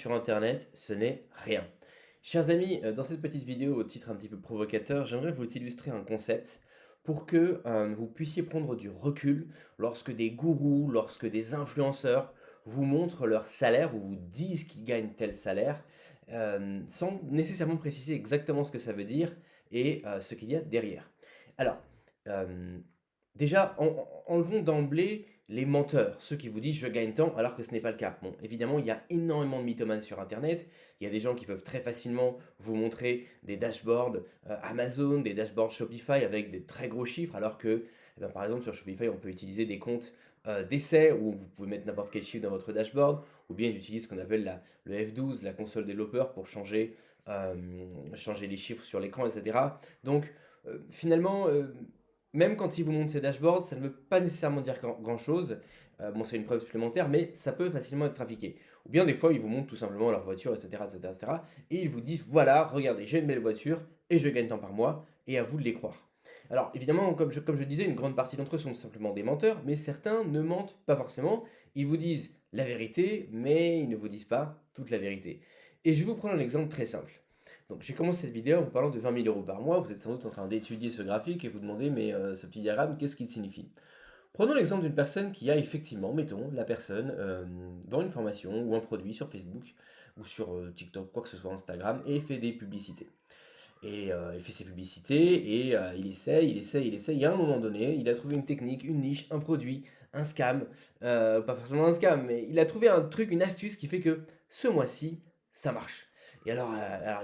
Sur internet, ce n'est rien. Chers amis, dans cette petite vidéo au titre un petit peu provocateur, j'aimerais vous illustrer un concept pour que vous puissiez prendre du recul lorsque des gourous, lorsque des influenceurs vous montrent leur salaire ou vous disent qu'ils gagnent tel salaire, sans nécessairement préciser exactement ce que ça veut dire et ce qu'il y a derrière. Alors, euh, déjà, enlevons d'emblée les menteurs, ceux qui vous disent je gagne tant alors que ce n'est pas le cas. Bon, évidemment, il y a énormément de mythomanes sur Internet. Il y a des gens qui peuvent très facilement vous montrer des dashboards Amazon, des dashboards Shopify avec des très gros chiffres, alors que, eh ben, par exemple, sur Shopify, on peut utiliser des comptes d'essai où vous pouvez mettre n'importe quel chiffre dans votre dashboard, ou bien ils utilisent ce qu'on appelle le F12, la console développeur, pour euh, changer les chiffres sur l'écran, etc. Donc, finalement, même quand ils vous montrent ces dashboards, ça ne veut pas nécessairement dire grand-chose. Bon, c'est une preuve supplémentaire, mais ça peut facilement être trafiqué. Ou bien des fois, ils vous montrent tout simplement leur voiture, etc., etc., etc. Et ils vous disent, voilà, regardez, j'ai une belle voiture et je gagne tant par mois, et à vous de les croire. Alors, évidemment, comme je disais, une grande partie d'entre eux sont simplement des menteurs, mais certains ne mentent pas forcément. Ils vous disent la vérité, mais ils ne vous disent pas toute la vérité. Et je vais vous prendre un exemple très simple. Donc j'ai commencé cette vidéo en vous parlant de 20 000 euros par mois. Vous êtes sans doute en train d'étudier ce graphique et vous demandez, mais ce petit diagramme, qu'est-ce qu'il signifie? Prenons l'exemple d'une personne qui a effectivement, mettons, la personne vend une formation ou un produit sur Facebook ou sur TikTok, quoi que ce soit, Instagram, et fait des publicités. Et il fait ses publicités et il essaye, il essaye, il essaye. Et à un moment donné, il a trouvé une technique, une niche, un produit, un scam. Pas forcément un scam, mais il a trouvé un truc, une astuce qui fait que ce mois-ci, ça marche. Et alors,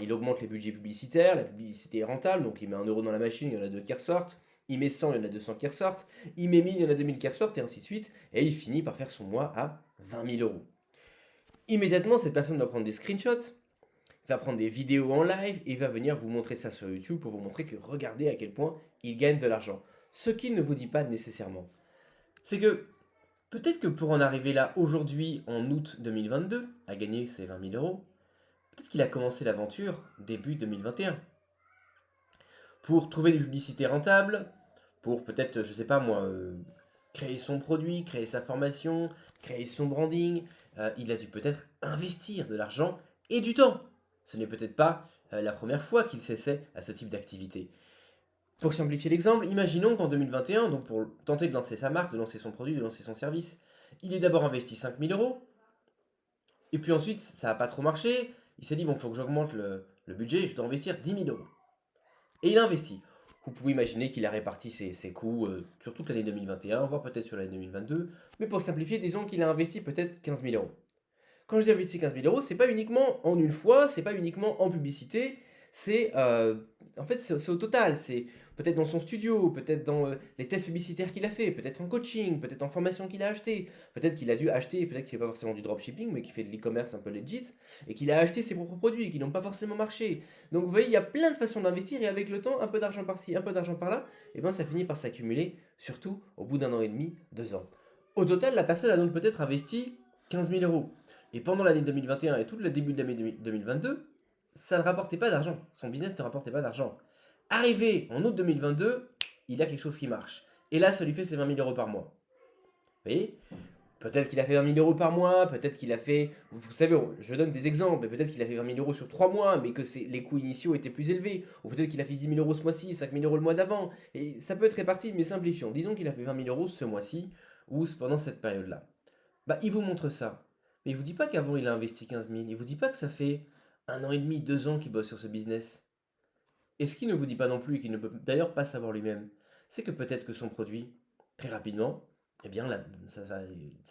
il augmente les budgets publicitaires, la publicité est rentable, donc il met 1 euro dans la machine, il y en a deux qui ressortent. Il met 100, il y en a 200 qui ressortent. Il met 1000, il y en a 2000 qui ressortent, et ainsi de suite. Et il finit par faire son mois à 20 000 euros. Immédiatement, cette personne va prendre des screenshots, va prendre des vidéos en live et va venir vous montrer ça sur YouTube pour vous montrer que regardez à quel point il gagne de l'argent. Ce qu'il ne vous dit pas nécessairement, c'est que peut-être que pour en arriver là aujourd'hui, en août 2022, à gagner ses 20 000 euros, peut-être qu'il a commencé l'aventure début 2021 pour trouver des publicités rentables, pour peut-être, je sais pas moi, créer son produit, créer sa formation, créer son branding. Il a dû peut-être investir de l'argent et du temps. Ce n'est peut-être pas la première fois qu'il s'essaie à ce type d'activité. Pour simplifier l'exemple, imaginons qu'en 2021, donc pour tenter de lancer sa marque, de lancer son produit, de lancer son service, il ait d'abord investi 5 000 euros, et puis ensuite ça n'a pas trop marché, il s'est dit bon, il faut que j'augmente le budget, je dois investir 10 000 euros. Et il a investi. Vous pouvez imaginer qu'il a réparti ses coûts sur toute l'année 2021, voire peut-être sur l'année 2022. Mais pour simplifier, disons qu'il a investi peut-être 15 000 euros. Quand je dis investi 15 000 euros, c'est pas uniquement en une fois, c'est pas uniquement en publicité, c'est en fait c'est au total, c'est peut-être dans son studio, peut-être dans les tests publicitaires qu'il a fait, peut-être en coaching, peut-être en formation qu'il a acheté, peut-être qu'il a dû acheter, peut-être qu'il fait pas forcément du dropshipping, mais qu'il fait de l'e-commerce un peu legit, et qu'il a acheté ses propres produits qui n'ont pas forcément marché. Donc vous voyez, il y a plein de façons d'investir et avec le temps, un peu d'argent par-ci, un peu d'argent par-là, et ben ça finit par s'accumuler, surtout au bout d'un an et demi, 2 ans. Au total, la personne a donc peut-être investi 15 000 euros. Et pendant l'année 2021 et tout le début de l'année 2022, ça ne rapportait pas d'argent. Son business ne rapportait pas d'argent. Arrivé en août 2022, il a quelque chose qui marche. Et là, ça lui fait ses 20 000 euros par mois. Vous voyez? Peut-être qu'il a fait 20 000 euros par mois, peut-être qu'il a fait. Vous savez, je donne des exemples, mais peut-être qu'il a fait 20 000 euros sur 3 mois, mais que les coûts initiaux étaient plus élevés. Ou peut-être qu'il a fait 10 000 euros ce mois-ci, 5 000 euros le mois d'avant. Et ça peut être réparti, mais simplifions. Disons qu'il a fait 20 000 euros ce mois-ci, ou pendant cette période-là. Bah, il vous montre ça. Mais il vous dit pas qu'avant il a investi 15 000. Il vous dit pas que ça fait 1 an et demi, 2 ans qu'il bosse sur ce business. Et ce qu'il ne vous dit pas non plus, et qu'il ne peut d'ailleurs pas savoir lui-même, c'est que peut-être que son produit, très rapidement, eh bien, ça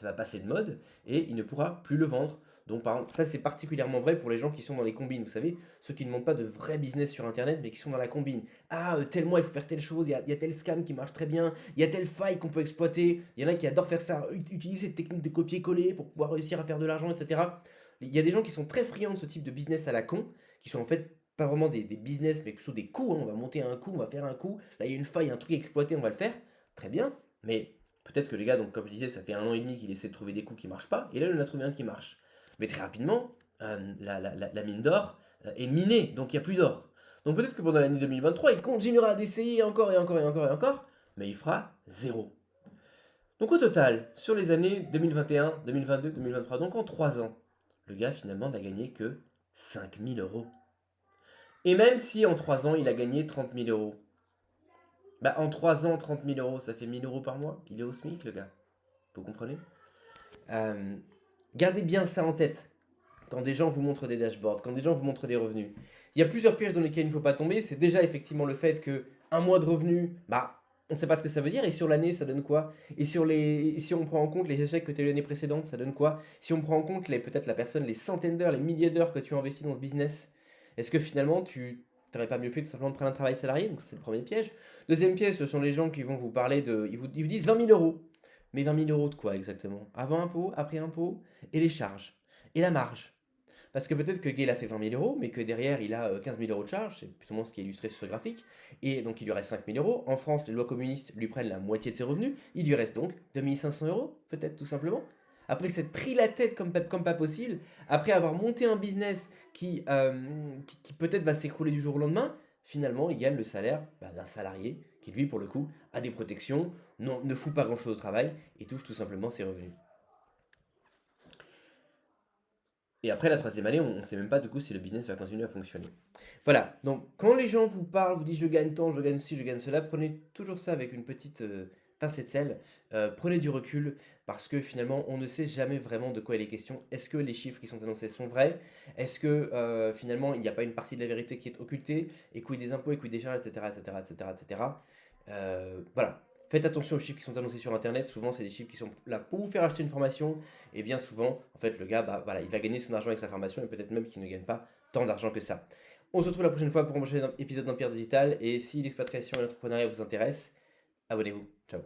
va passer de mode et il ne pourra plus le vendre. Donc, par exemple, ça c'est particulièrement vrai pour les gens qui sont dans les combines. Vous savez, ceux qui ne montent pas de vrai business sur Internet, mais qui sont dans la combine. Ah, tel mois il faut faire telle chose, il y a tel scam qui marche très bien, il y a telle faille qu'on peut exploiter. Il y en a qui adorent faire ça, utiliser cette technique de copier-coller pour pouvoir réussir à faire de l'argent, etc. Il y a des gens qui sont très friands de ce type de business à la con, qui sont en fait pas vraiment des business, mais plutôt des coups, hein. On va monter un coup, on va faire un coup. Là, il y a une faille, un truc à exploiter, on va le faire. Très bien. Mais peut-être que les gars, donc comme je disais, ça fait 1 an et demi qu'il essaie de trouver des coups qui marchent pas. Et là, il en a trouvé un qui marche. Mais très rapidement, la mine d'or est minée. Donc il n'y a plus d'or. Donc peut-être que pendant l'année 2023, il continuera d'essayer encore et encore et encore et encore. Mais il fera zéro. Donc au total, sur les années 2021, 2022, 2023, donc en 3 ans, le gars finalement n'a gagné que 5 000 euros. Et même si en 3 ans il a gagné 30 000 euros, bah en 3 ans 30 000 euros ça fait 1 000 euros par mois, il est au SMIC le gars, vous comprenez? Euh, Gardez bien ça en tête quand des gens vous montrent des dashboards, quand des gens vous montrent des revenus. Il y a plusieurs pièges dans lesquels il ne faut pas tomber. C'est déjà effectivement le fait que un mois de revenus, bah, on ne sait pas ce que ça veut dire. Et sur l'année, ça donne quoi? Et si on prend en compte les échecs que tu as eu l'année précédente, ça donne quoi? Si on prend en compte peut-être la personne, les centaines d'heures, les milliers d'heures que tu as investi dans ce business, est-ce que finalement tu n'aurais pas mieux fait de simplement de prendre un travail salarié? Donc c'est le premier piège. Deuxième piège, ce sont les gens qui vont vous parler de... ils vous disent 20 000 euros. Mais 20 000 euros de quoi exactement? Avant impôt, après impôt, et les charges, et la marge. Parce que peut-être que Gaël a fait 20 000 euros, mais que derrière il a 15 000 euros de charge, c'est plus ou moins ce qui est illustré sur ce graphique, et donc il lui reste 5 000 euros. En France, les lois communistes lui prennent la moitié de ses revenus, il lui reste donc 2 500 euros, peut-être tout simplement. Après s'être pris la tête comme pas possible, après avoir monté un business qui peut-être va s'écrouler du jour au lendemain, finalement il gagne le salaire d'un salarié qui lui pour le coup a des protections, ne fout pas grand chose au travail et touche tout simplement ses revenus. Et après la troisième année, on ne sait même pas du coup si le business va continuer à fonctionner. Voilà, donc quand les gens vous parlent, vous disent je gagne tant, je gagne ci, je gagne cela, prenez toujours ça avec une petite pincée de sel. Prenez du recul parce que finalement on ne sait jamais vraiment de quoi il est question. Est-ce que les chiffres qui sont annoncés sont vrais? Est-ce que finalement il n'y a pas une partie de la vérité qui est occultée? Et quid des impôts, et quid des charges, etc. etc., etc., etc. Voilà. Faites attention aux chiffres qui sont annoncés sur internet, souvent c'est des chiffres qui sont là pour vous faire acheter une formation, et bien souvent, en fait, le gars, bah, voilà, il va gagner son argent avec sa formation, et peut-être même qu'il ne gagne pas tant d'argent que ça. On se retrouve la prochaine fois pour un prochain épisode d'Empire Digital, et si l'expatriation et l'entrepreneuriat vous intéressent, abonnez-vous. Ciao.